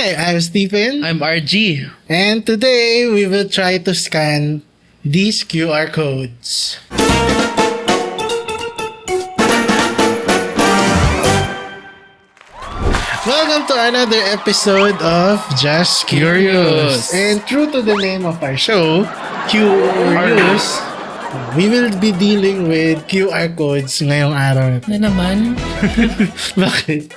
Hi, I'm Stephen. I'm RG. And today, we will try to scan these QR codes. Welcome to another episode of Just Curious. And true to the name of our show, Curious, we will be dealing with QR codes ngayong araw na to. Na naman, Bakit?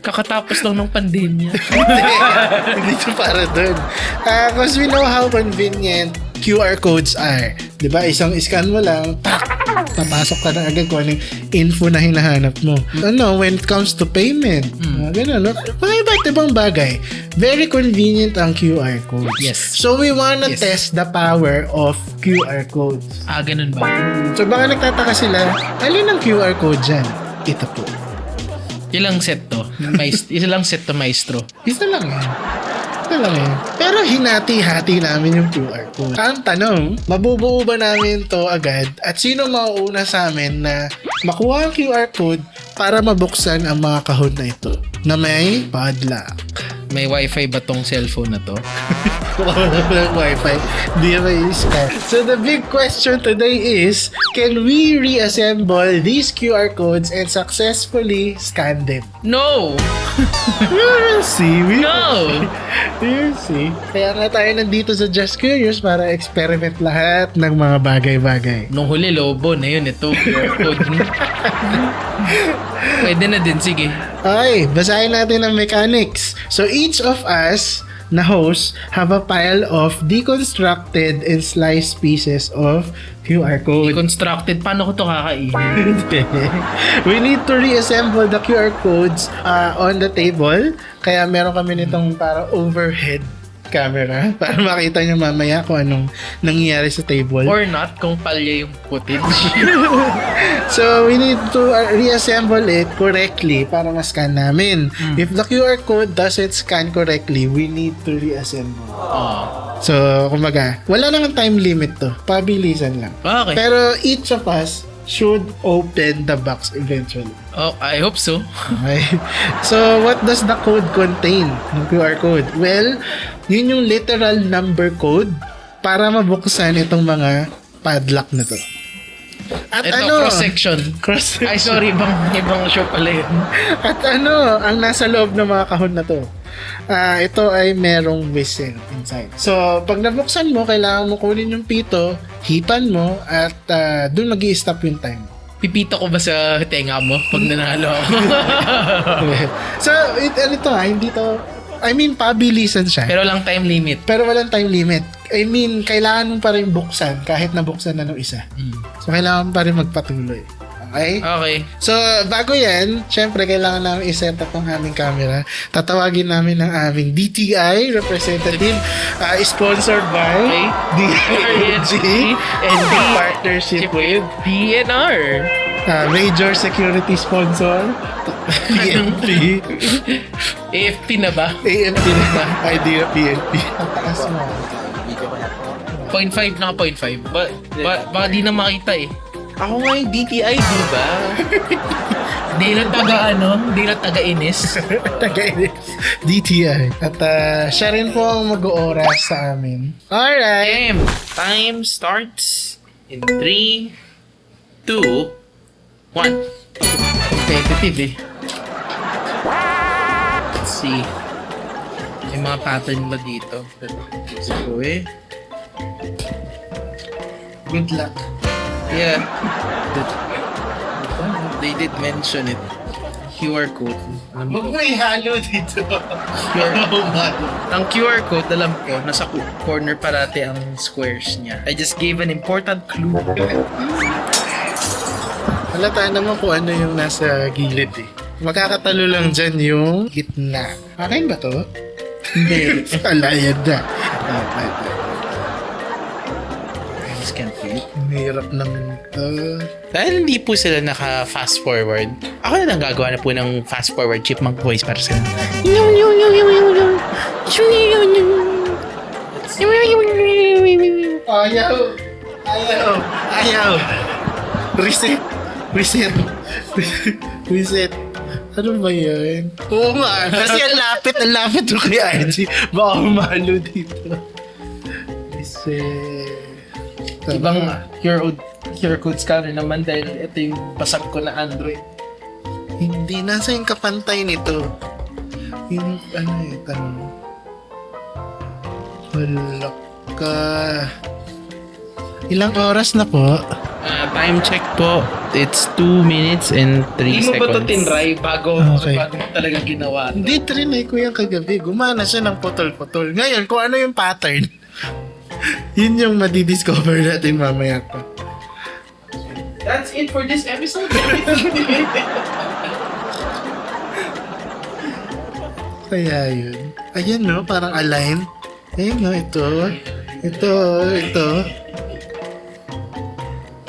kakatapos lang ng pandemya. Hindi ito para dun. Because we know how convenient QR codes are. Diba? Isang scan mo lang, papasok ka na agad kung anong info na hinahanap mo. When it comes to payment, ganun, no? Mga iba't ibang bagay. Very convenient ang QR codes. Yes. So we wanna test the power of QR codes. Ganun ba? So baka nagtataka sila, alin ang QR code dyan? Ito po. Ilang set to? Ilang set to, maestro? Isa lang yan. Ito lang yan. Pero hinati-hati namin yung QR code. Ang tanong, mabubuo ba namin to agad? At sino mauuna sa amin na makuha ang QR code para mabuksan ang mga kahon na ito? Na may padlock. May wifi ba tong cellphone na to? Wala ng wifi. Di na i-scan. So the big question today is, can we reassemble these QR codes and successfully scan them? No! We'll see. No! We'll see. Kaya nga tayo nandito sa Just Curious para experiment lahat ng mga bagay-bagay. Nung huli, lobo na yun. Ito, QR code. Pwede na din, sige. Okay, basahin natin ang mechanics. So each of us na host have a pile of deconstructed and sliced pieces of QR code. Deconstructed. Paano ko to kakainin? We need to reassemble the QR codes on the table. Kaya meron kami nitong para overhead camera para makita nyo mamaya kung anong nangyayari sa table. Or not, kung palya yung footage. So, we need to reassemble it correctly para ma-scan namin. If the QR code doesn't scan correctly, we need to reassemble. So, kumbaga, wala namang time limit to. Pabilisan lang. Okay. Pero each of us should open the box eventually. Oh, I hope so. Okay. So, what does the code contain? Yung QR code? Well, yun yung literal number code para mabuksan itong mga padlock na to. At Ito, cross-section. Cross-section. Ay, sorry, ibang show pala yun. At ang nasa loob ng mga kahon na to? Ito ay merong whistle inside. So, pag nabuksan mo, kailangan mo kunin yung pito, hipan mo, at dun mag-i-stop yung time. Pipito ko ba sa tenga mo pag nanalo ako? So, hindi to, pabilisan siya. Pero lang time limit. Pero walang time limit. Kailangan mo pa rin buksan kahit nabuksan na ng isa. So, kailangan pa rin magpatuloy. Okay? Okay. So, bago yan, syempre, kailangan namin i-set up ang aming camera. Tatawagin namin ang aming DTI representative, sponsored by DIG and in partnership with DNR. major security sponsor, PNP. AFP na ba? AFP na ba? Idea PNP. Taas mo. 0.5 na 0.5. Baka di na makita eh. Ako nga yung DTI, di ba? Di na taga-inis. Tagainis. DTI. At siya rin po ang mag-ooras sa amin. Alright. Time starts in 3, 2, 1. Competitive eh. Let's see. May mga pattern ba dito? Let's go eh. Good luck. Yeah. They did mention it. QR code. Alam mo, Huwag mo ihalo dito. ang QR code, alam ko, nasa corner parati ang squares niya. I just gave an important clue. Halata naman kung ano yung nasa gilid eh. Makakatalo lang dyan yung gitna. Akin ba to? Hindi. Alayad na. Scan plate. Mahirap naman ito. Dahil hindi po sila naka-fast forward, ako na lang gagawa na po ng fast forward chipmunk voice para sa Ayaw! Ayaw! Ayaw! Reset! Reset! Reset! Ano ba yun? Oo nga, kasi ang lapit ko kay RG. Baka humalo dito. Kasi... Ibang QR code scanner naman dahil ito yung basag ko na Android. Hindi, nasa yung kapantay nito. Yung, ano eh, tanong. Wala ka. Ilang oras na po? Time check po, it's 2 minutes and 3 seconds. Hindi mo ba ito tinry bago mo talagang ginawa? Hindi, trinay ko yung kagabi. Gumana siya ng putol-putol. Ngayon, kung ano yung pattern, yun yung madidiscover natin mamaya pa. That's it for this episode. Kaya yun. Ayan no, parang align. Ayan no, ito.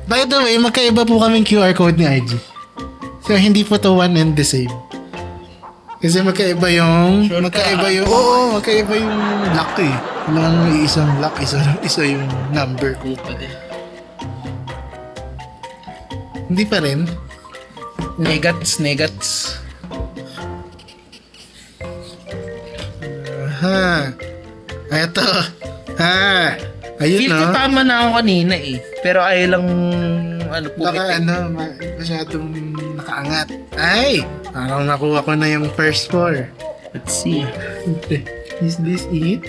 By the way, magkaiba po kaming QR code ni IG. So, hindi po to one and the same. Kasi magkaiba yung lock eh. Walang isang lock, isa yung number. Hindi pa rin. Negats. Eto. Ayun Feel no. ko tama na ako kanina eh. Pero ayaw lang, Baka masyadong nakaangat. Ay! Parang nakuha ko na yung first four. Let's see. Is this it?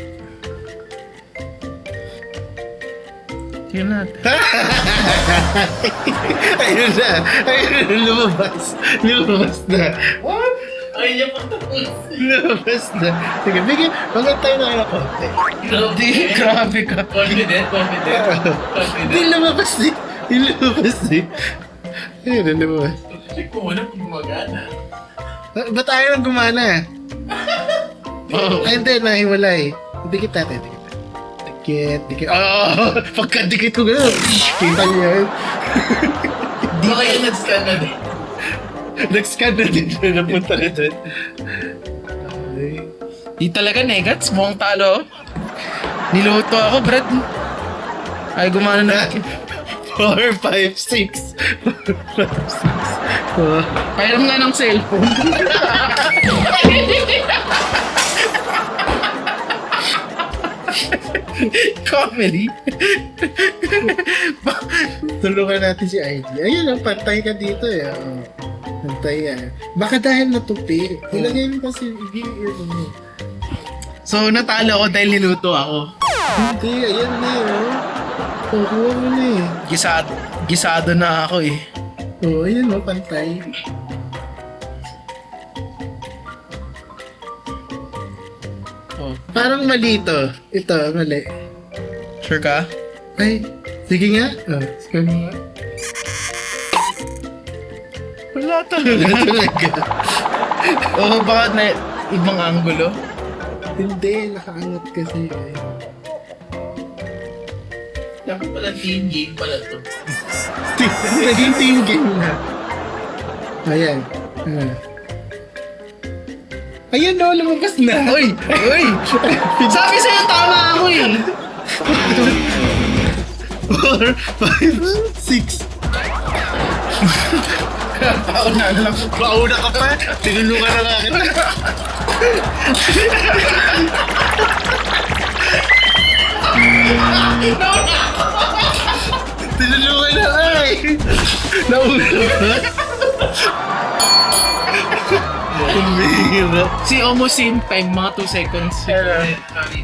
Tingnan natin. Ayun na, lumabas na. What? Ayaw niya pang tapos. Lumabas na. Sige, maganda tayo na ng konti. Grabe ka. Confident. Hindi lumabas eh. Ayun na lumabas. Check ko muna kung gumagana. Ba't ayaw nang gumana? Ay, hindi, nahiwalay. Dikit natin. Dikit. Pagkadikit ko gano'n. Kita niyo yun. Di ba kayo nag-scan na din? Nag-scan na din. Napunta na dun. Di talaga negats. Mukhang talo. Niluto ako, Brad. Ay, gumana na. 4, 5, 6. Pairam nga ng cellphone. Comedy. Tulungan natin si IG. Ayun, pantay ka dito eh. Pantay yan. Baka dahil natupi. Ilagay mo kasi So, natalo ako dahil niluto ako. Hindi, ayan na yun. Kukuha mo na eh. Gisado na ako eh. Oo, ayun o, pantay. Oh. Parang mali ito. Ito, mali. Sure ka? Ay, sige nga. Scan mo nga. Wala talaga. Oo, baka na ibang angulo? Hindi, nakaangat kasi. Dapat pala team game pala to. Naging team game na. Ayan. Ayan no, lumabas na. Uy! Sabi sa'yo tama ako eh! 4, 5, 6. Pauna na lang. Pauna ka pa. Tinulungan na nga kita. Tinulungan na nga eh. Nauna ka. Umihira. Si almost same time, mga 2 seconds. Sorry,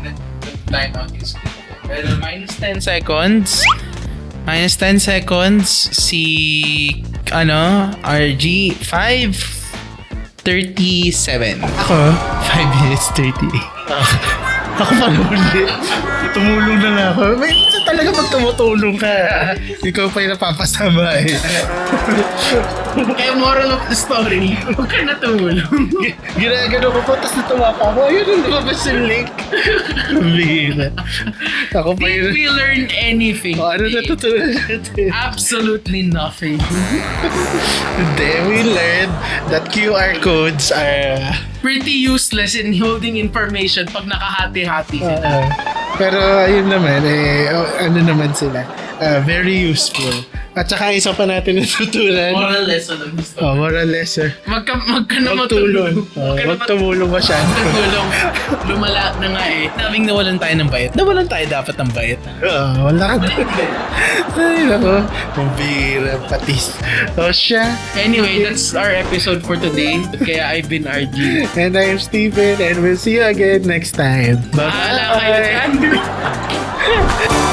nag-time out yung screen. Pero minus 10 seconds. Minus 10 seconds. Si, RG, 5:37. Ako? 5 minutes 38. Ako pa ulit. Tumulong na nga ako. May talaga pag tumutulong ka, ikaw pa yung napapasama eh. Kaya moral of the story, huwag ka na tumulong. Ginagano ko po, tapos natuwa pa ako. Ayun, ang lumabas yung link. Bihira. Ako pa Did yun. we learn anything? Ano today? natutunan natin? Absolutely nothing. Hindi, we learned that QR codes are... Pretty useless in holding information pag nakahati-hati sila. Pero ayun naman, ano naman sila. Very useful. At saka isa pa natin natutunan. Moral lesson ang gusto. Moral lesson. Wag ka na Magtulong. matulog. Wag ka na Huwag tumulong masyado. matulog. Lumala na nga eh. Sabing nawalan tayo ng bayat. Nawalan tayo dapat ng bayat. Wala ka na. Ay, nako. Pambira, patis. O siya. Anyway, that's our episode for today. Kaya I've been RG. And I'm Steven, and we'll see you again next time. Bahala kayo, Bye-bye. Andrew.